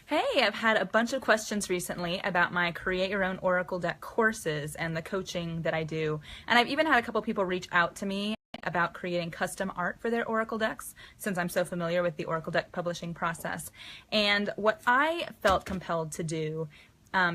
Hey, I've had a bunch of questions recently about my Create Your Own Oracle Deck courses and the coaching that I do. And I've even had a couple people reach out to me about creating custom art for their Oracle decks, since I'm so familiar with the Oracle deck publishing process. And what I felt compelled to do,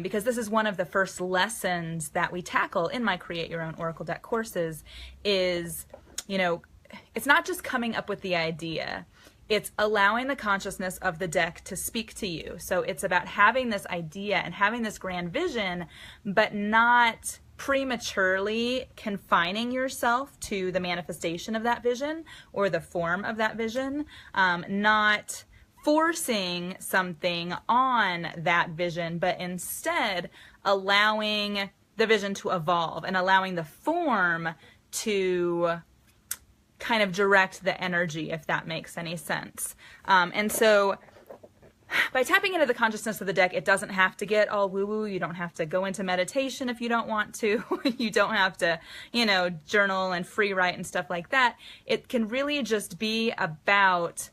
because this is one of the first lessons that we tackle in my Create Your Own Oracle Deck courses, is, it's not just coming up with the idea. It's allowing the consciousness of the deck to speak to you. So it's about having this idea and having this grand vision, but not prematurely confining yourself to the manifestation of that vision or the form of that vision, not forcing something on that vision, but instead allowing the vision to evolve and allowing the form to kind of direct the energy, if that makes any sense. And so by tapping into the consciousness of the deck, it doesn't have to get all woo-woo. You don't have to go into meditation if you don't want to. You don't have to, journal and free write and stuff like that. It can really just be about,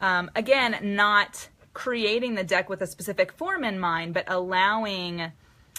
again, not creating the deck with a specific form in mind, but allowing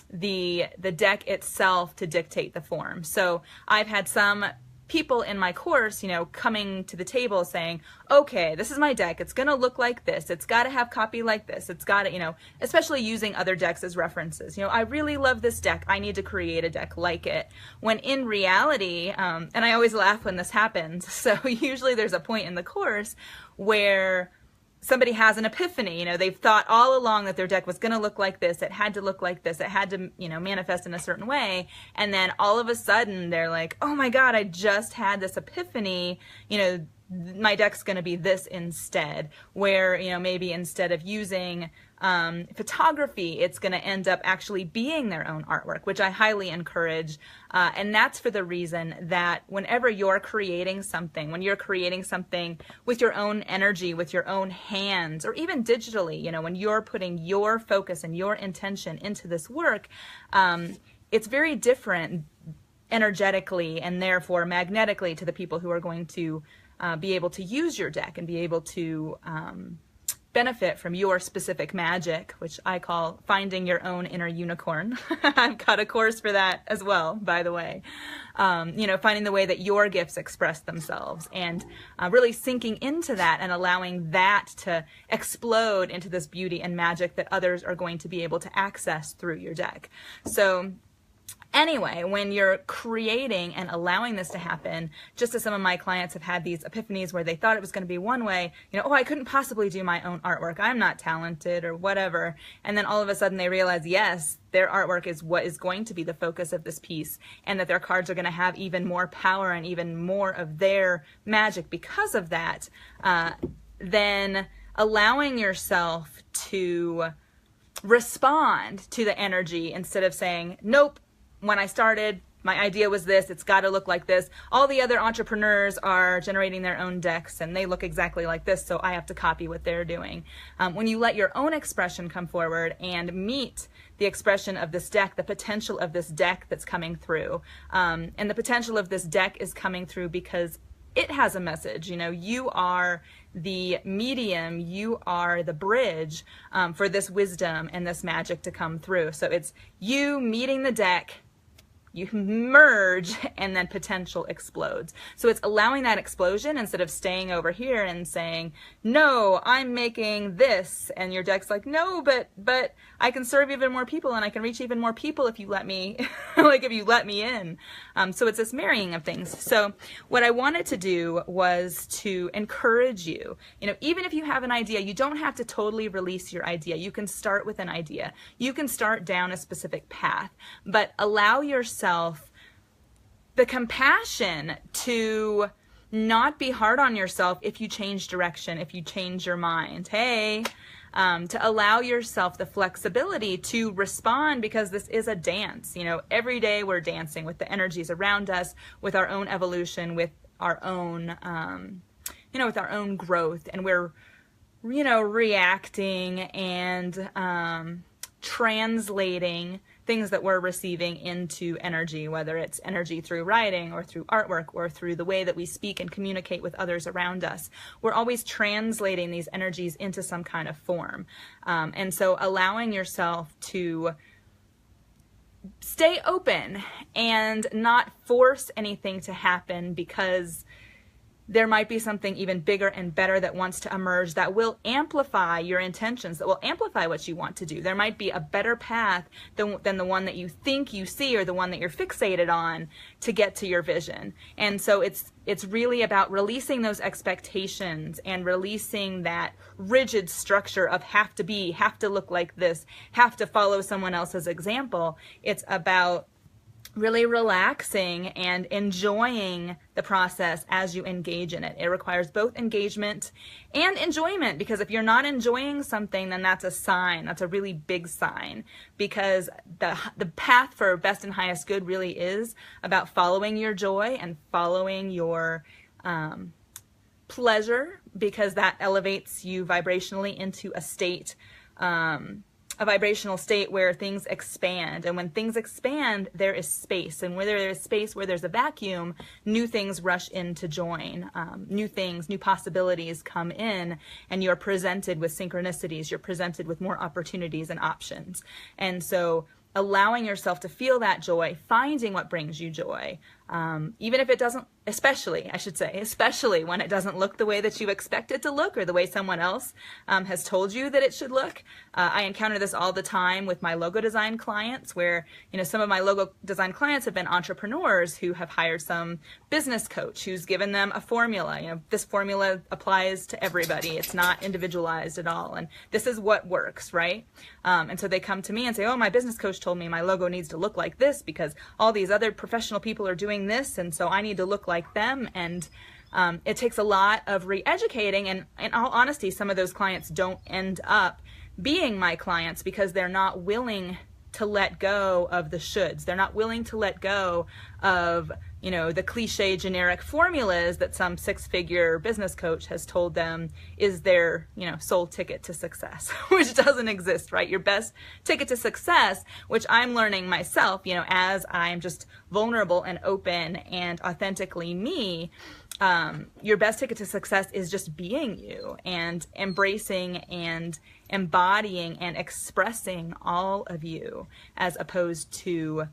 the deck itself to dictate the form. So I've had some people in my course, coming to the table saying, okay, this is my deck. It's going to look like this. It's got to have copy like this. It's got to, especially using other decks as references. I really love this deck. I need to create a deck like it. When in reality, and I always laugh when this happens. So usually there's a point in the course where somebody has an epiphany. They've thought all along that their deck was going to look like this. It had to look like this. It had to, manifest in a certain way. And then all of a sudden they're like, oh my God, I just had this epiphany. My deck's going to be this instead, where, maybe instead of using photography, it's going to end up actually being their own artwork, which I highly encourage. And that's for the reason that whenever you're creating something, when you're creating something with your own energy, with your own hands, or even digitally, when you're putting your focus and your intention into this work, it's very different energetically and therefore magnetically to the people who are going to be able to use your deck and be able to benefit from your specific magic, which I call finding your own inner unicorn. I've got a course for that as well, by the way. Finding the way that your gifts express themselves and really sinking into that and allowing that to explode into this beauty and magic that others are going to be able to access through your deck. So anyway, when you're creating and allowing this to happen, just as some of my clients have had these epiphanies where they thought it was going to be one way, oh, I couldn't possibly do my own artwork. I'm not talented or whatever. And then all of a sudden they realize, yes, their artwork is what is going to be the focus of this piece, and that their cards are going to have even more power and even more of their magic because of that. Then allowing yourself to respond to the energy instead of saying, nope, when I started, my idea was this, it's got to look like this. All the other entrepreneurs are generating their own decks and they look exactly like this, so I have to copy what they're doing. When you let your own expression come forward and meet the expression of this deck, the potential of this deck that's coming through, and the potential of this deck is coming through because it has a message. You are the medium, you are the bridge for this wisdom and this magic to come through. So it's you meeting the deck, you merge, and then potential explodes. So it's allowing that explosion instead of staying over here and saying, no, I'm making this. And your deck's like, no, but I can serve even more people and I can reach even more people if you let me, if you let me in. So it's this marrying of things. So what I wanted to do was to encourage you, even if you have an idea, you don't have to totally release your idea. You can start with an idea. You can start down a specific path, but allow yourself the compassion to not be hard on yourself if you change direction, if you change your mind. Hey, to allow yourself the flexibility to respond, because this is a dance. Every day we're dancing with the energies around us, with our own evolution, with our own, with our own growth, and we're, reacting and translating things that we're receiving into energy, whether it's energy through writing or through artwork or through the way that we speak and communicate with others around us. We're always translating these energies into some kind of form. And so allowing yourself to stay open and not force anything to happen, because there might be something even bigger and better that wants to emerge that will amplify your intentions, that will amplify what you want to do. There might be a better path than the one that you think you see, or the one that you're fixated on, to get to your vision. And so it's really about releasing those expectations and releasing that rigid structure of have to be, have to look like this, have to follow someone else's example. It's about really relaxing and enjoying the process as you engage in it. It requires both engagement and enjoyment, because if you're not enjoying something, then that's a sign. That's a really big sign, because the path for best and highest good really is about following your joy and following your pleasure, because that elevates you vibrationally into a vibrational state where things expand. And when things expand, there is space. And where there is space, where there's a vacuum, new things rush in to join. New things, new possibilities come in, and you're presented with synchronicities. You're presented with more opportunities and options. And so allowing yourself to feel that joy, finding what brings you joy, even if it doesn't, especially when it doesn't look the way that you expect it to look, or the way someone else has told you that it should look. I encounter this all the time with my logo design clients, where, some of my logo design clients have been entrepreneurs who have hired some business coach who's given them a formula. This formula applies to everybody. It's not individualized at all. And this is what works, right? And so they come to me and say, oh, my business coach told me my logo needs to look like this because all these other professional people are doing this, and so I need to look like them. And it takes a lot of re-educating, and in all honesty, some of those clients don't end up being my clients because they're not willing to let go of the shoulds. They're not willing to let go of, the cliche generic formulas that some six-figure business coach has told them is their, sole ticket to success, which doesn't exist, right? Your best ticket to success, which I'm learning myself, as I'm just vulnerable and open and authentically me, your best ticket to success is just being you and embracing and embodying and expressing all of you, as opposed to,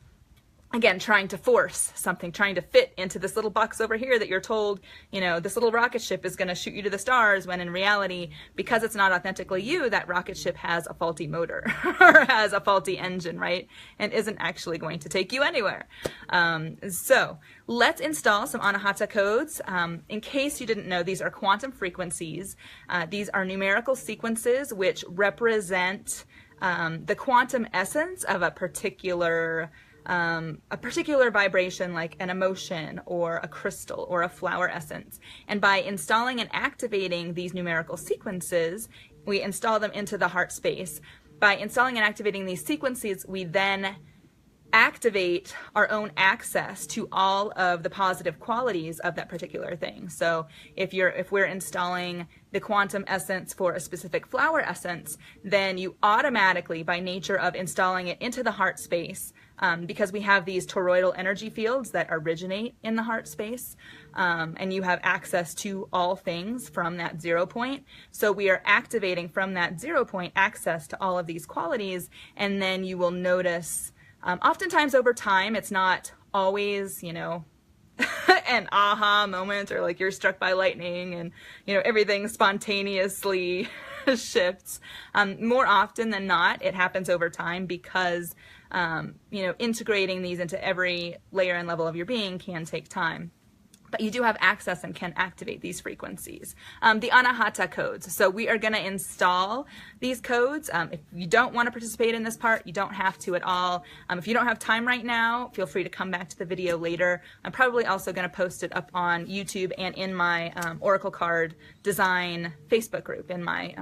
again, trying to force something, trying to fit into this little box over here that you're told, this little rocket ship is going to shoot you to the stars, when in reality, because it's not authentically you, that rocket ship has a faulty motor or has a faulty engine, right? And isn't actually going to take you anywhere. So let's install some Anahata codes. In case you didn't know, these are quantum frequencies. These are numerical sequences which represent the quantum essence of a particular vibration, like an emotion or a crystal or a flower essence. And by installing and activating these numerical sequences, we install them into the heart space. By installing and activating these sequences, we then activate our own access to all of the positive qualities of that particular thing. So if we're installing the quantum essence for a specific flower essence, then you automatically, by nature of installing it into the heart space, because we have these toroidal energy fields that originate in the heart space, and you have access to all things from that 0 point. So we are activating from that 0 point access to all of these qualities, and then you will notice, oftentimes over time, it's not always, an aha moment, or like you're struck by lightning and, everything spontaneously shifts. More often than not, it happens over time, because integrating these into every layer and level of your being can take time. But you do have access and can activate these frequencies. The Anahata codes. So we are going to install these codes. If you don't want to participate in this part, you don't have to at all. If you don't have time right now, feel free to come back to the video later. I'm probably also going to post it up on YouTube and in my Oracle card design Facebook group, in my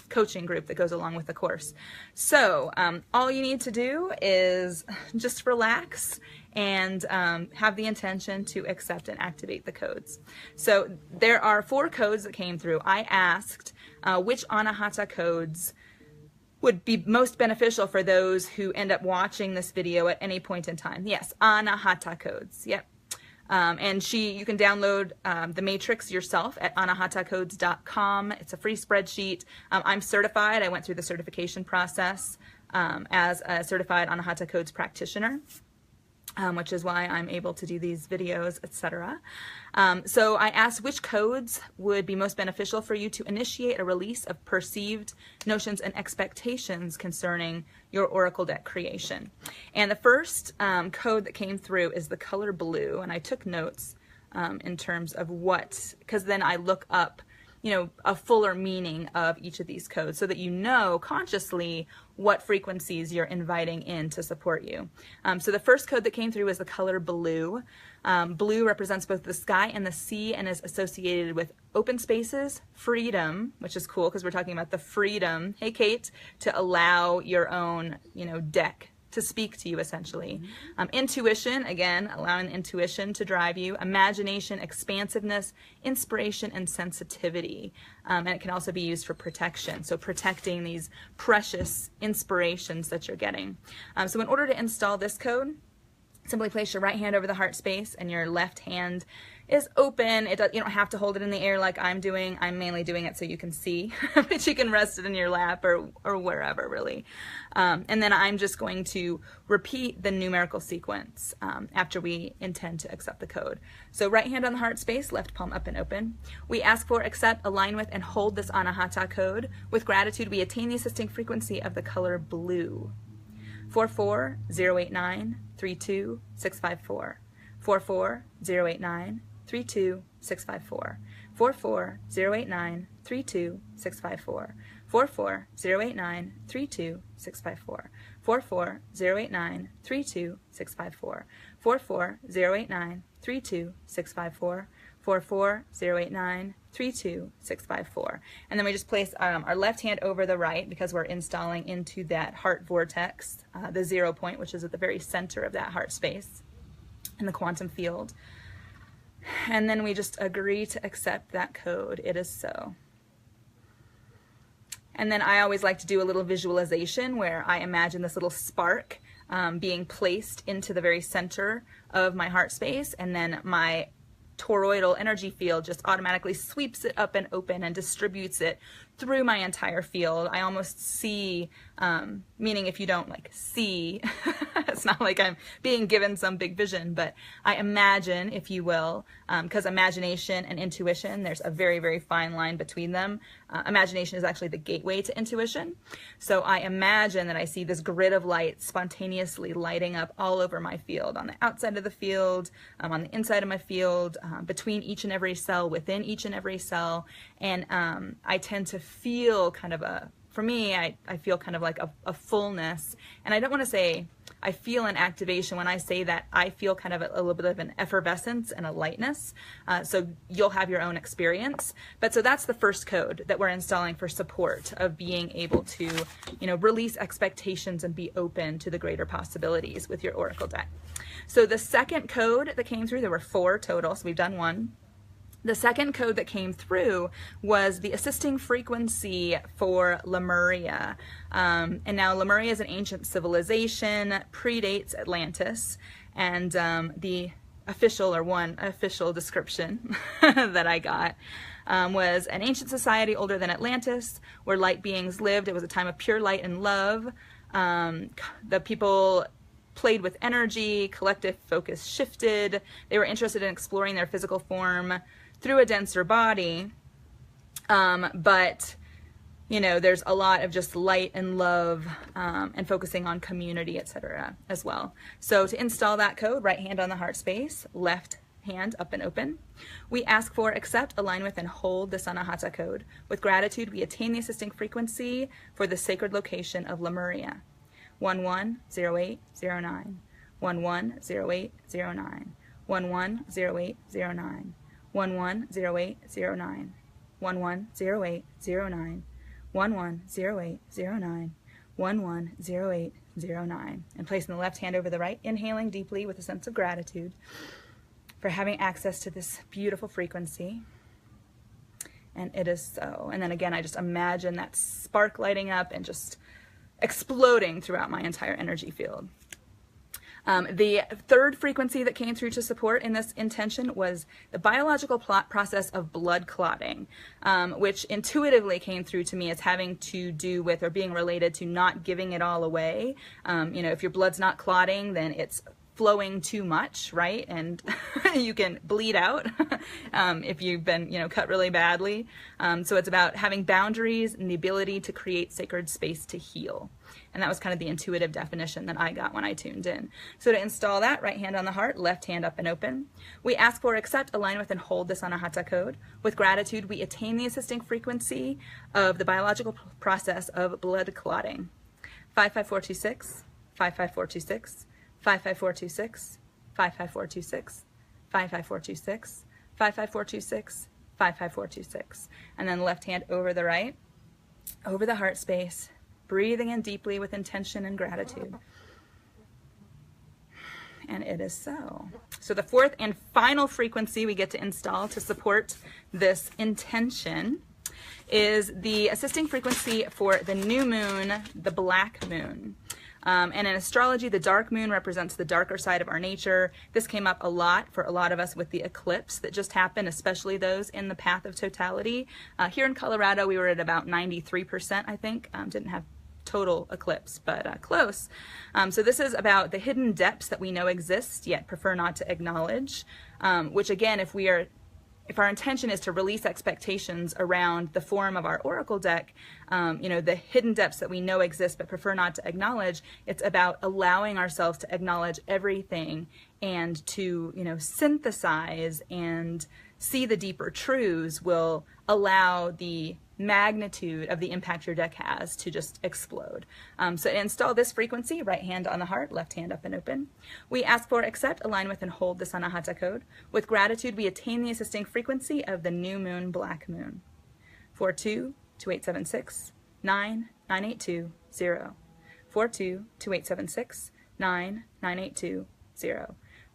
coaching group that goes along with the course. So all you need to do is just relax and have the intention to accept and activate the codes. So there are 4 codes that came through. I asked which Anahata codes would be most beneficial for those who end up watching this video at any point in time. Yes, Anahata Codes. Yep. And you can download the matrix yourself at anahatacodes.com. It's a free spreadsheet. I'm certified. I went through the certification process as a certified Anahata Codes practitioner. Which is why I'm able to do these videos, etc. So I asked which codes would be most beneficial for you to initiate a release of perceived notions and expectations concerning your Oracle deck creation. And the first code that came through is the color blue, and I took notes in terms of because then I look up a fuller meaning of each of these codes so that you know consciously what frequencies you're inviting in to support you. So the first code that came through is the color blue. Blue represents both the sky and the sea and is associated with open spaces, freedom, which is cool because we're talking about the freedom, hey Kate, to allow your own, deck to speak to you essentially. Intuition, again, allowing intuition to drive you. Imagination, expansiveness, inspiration, and sensitivity. And it can also be used for protection. So protecting these precious inspirations that you're getting. So in order to install this code, simply place your right hand over the heart space and your left hand is open. You don't have to hold it in the air like I'm doing. I'm mainly doing it so you can see, but you can rest it in your lap or wherever really. And then I'm just going to repeat the numerical sequence after we intend to accept the code. So right hand on the heart space, left palm up and open. We ask for, accept, align with, and hold this Anahata code. With gratitude, we attain the assisting frequency of the color blue. 440893265 440893265 440893265 440893265 440893265 440893265 440893265. And then we just place our left hand over the right because we're installing into that heart vortex, the 0 point, which is at the very center of that heart space in the quantum field. And then we just agree to accept that code. It is so. And then I always like to do a little visualization where I imagine this little spark being placed into the very center of my heart space, and then my toroidal energy field just automatically sweeps it up and open and distributes it through my entire field. I almost see, meaning if you don't see, it's not like I'm being given some big vision, but I imagine, if you will, because imagination and intuition, there's a very, very fine line between them. Imagination is actually the gateway to intuition. So I imagine that I see this grid of light spontaneously lighting up all over my field, on the outside of the field, on the inside of my field, between each and every cell, within each and every cell. And I tend to feel kind of for me, I feel kind of like a fullness. And I don't want to say I feel an activation. When I say that, I feel kind of a little bit of an effervescence and a lightness. So you'll have your own experience. But so that's the first code that we're installing for support of being able to, release expectations and be open to the greater possibilities with your Oracle deck. So the second code that came through, there were 4 total, so we've done 1. The second code that came through was the assisting frequency for Lemuria. And now Lemuria is an ancient civilization, predates Atlantis, and the one official description that I got was an ancient society older than Atlantis, where light beings lived. It was a time of pure light and love. The people played with energy, collective focus shifted. They were interested in exploring their physical form through a denser body, but there's a lot of just light and love and focusing on community, etc. as well. So to install that code, right hand on the heart space, left hand up and open. We ask for, accept, align with, and hold this Anahata code. With gratitude, we attain the assisting frequency for the sacred location of Lemuria. 110809, 110809, 110809. 110809, 110809, 110809, 110809, and placing the left hand over the right, inhaling deeply with a sense of gratitude for having access to this beautiful frequency. And it is so. And then again, I just imagine that spark lighting up and just exploding throughout my entire energy field. The third frequency that came through to support in this intention was the biological process of blood clotting, which intuitively came through to me as having to do with or being related to not giving it all away. You know, if your blood's not clotting, then it's flowing too much, right? And you can bleed out if you've been, you know, cut really badly. So it's about having boundaries and the ability to create sacred space to heal. And that was kind of the intuitive definition that I got when I tuned in. So to install that, right hand on the heart, left hand up and open. We ask for, accept, align with, and hold this Anahata code. With gratitude, we attain the assisting frequency of the biological process of blood clotting. 55426, 55426, 55426, 55426, 55426, 55426, 55426. And then left hand over the right, over the heart space, breathing in deeply with intention and gratitude. And it is so. So the fourth and final frequency we get to install to support this intention is the assisting frequency for the new moon, the black moon. And in astrology, the dark moon represents the darker side of our nature. This came up a lot for a lot of us with the eclipse that just happened, especially those in the path of totality. Here in Colorado, we were at about 93%, I think. Didn't have total eclipse, but close. So this is about the hidden depths that we know exist, yet prefer not to acknowledge, which again, if our intention is to release expectations around the form of our oracle deck, you know, the hidden depths that we know exist but prefer not to acknowledge, it's about allowing ourselves to acknowledge everything and to, you know, synthesize and see the deeper truths will allow the magnitude of the impact your deck has to just explode. So to install this frequency, right hand on the heart, left hand up and open. We ask for, accept, align with, and hold this Anahata code. With gratitude, we attain the assisting frequency of the new moon, black moon. 422876-99820. 422876-99820.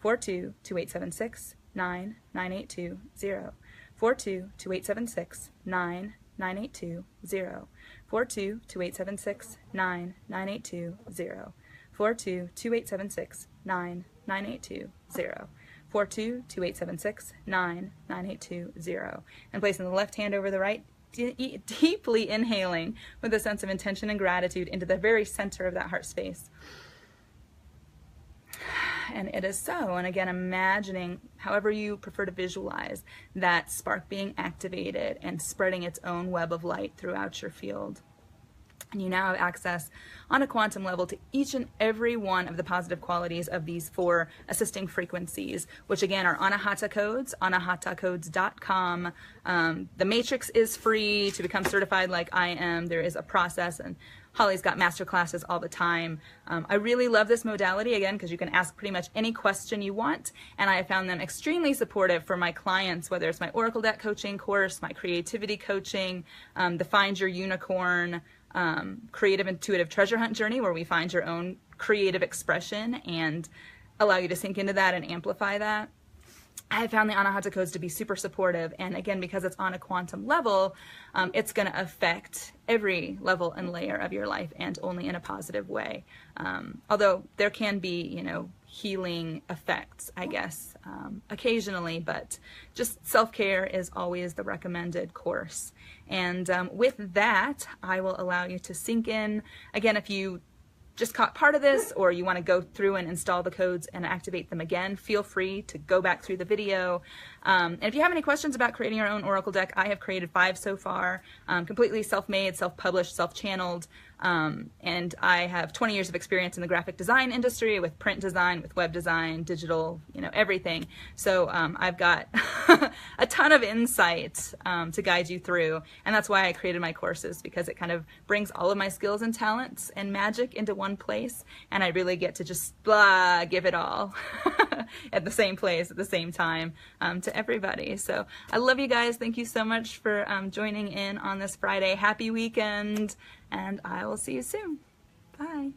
422876-99820. 422876-99820. 422876-99820. 422876-99820. 422876-99820. And placing the left hand over the right, deeply inhaling with a sense of intention and gratitude into the very center of that heart space. And it is so. And again, imagining, however you prefer to visualize, that spark being activated and spreading its own web of light throughout your field. And you now have access on a quantum level to each and every one of the positive qualities of these four assisting frequencies, which again are Anahata Codes, anahatacodes.com. The matrix is free to become certified like I am. There is a process, and Holly's got master classes all the time. I really love this modality, again, because you can ask pretty much any question you want, and I have found them extremely supportive for my clients, whether it's my Oracle Deck coaching course, my creativity coaching, the Find Your Unicorn, creative intuitive treasure hunt journey, where we find your own creative expression and allow you to sink into that and amplify that. I have found the Anahata Codes to be super supportive, and again, because it's on a quantum level, it's going to affect every level and layer of your life, and only in a positive way. Although there can be, you know, healing effects, I guess, occasionally, but just self-care is always the recommended course. And with that, I will allow you to sink in. Again, if you just caught part of this, or you want to go through and install the codes and activate them again, feel free to go back through the video. And if you have any questions about creating your own Oracle deck, I have created 5 so far, completely self-made, self-published, self-channeled. And I have 20 years of experience in the graphic design industry, with print design, with web design, digital, you know, everything. So I've got a ton of insight to guide you through, and that's why I created my courses, because it kind of brings all of my skills and talents and magic into one place, and I really get to just give it all at the same place at the same time to everybody. So I love you guys. Thank you so much for joining in on this Friday. Happy weekend, and I will see you soon. Bye.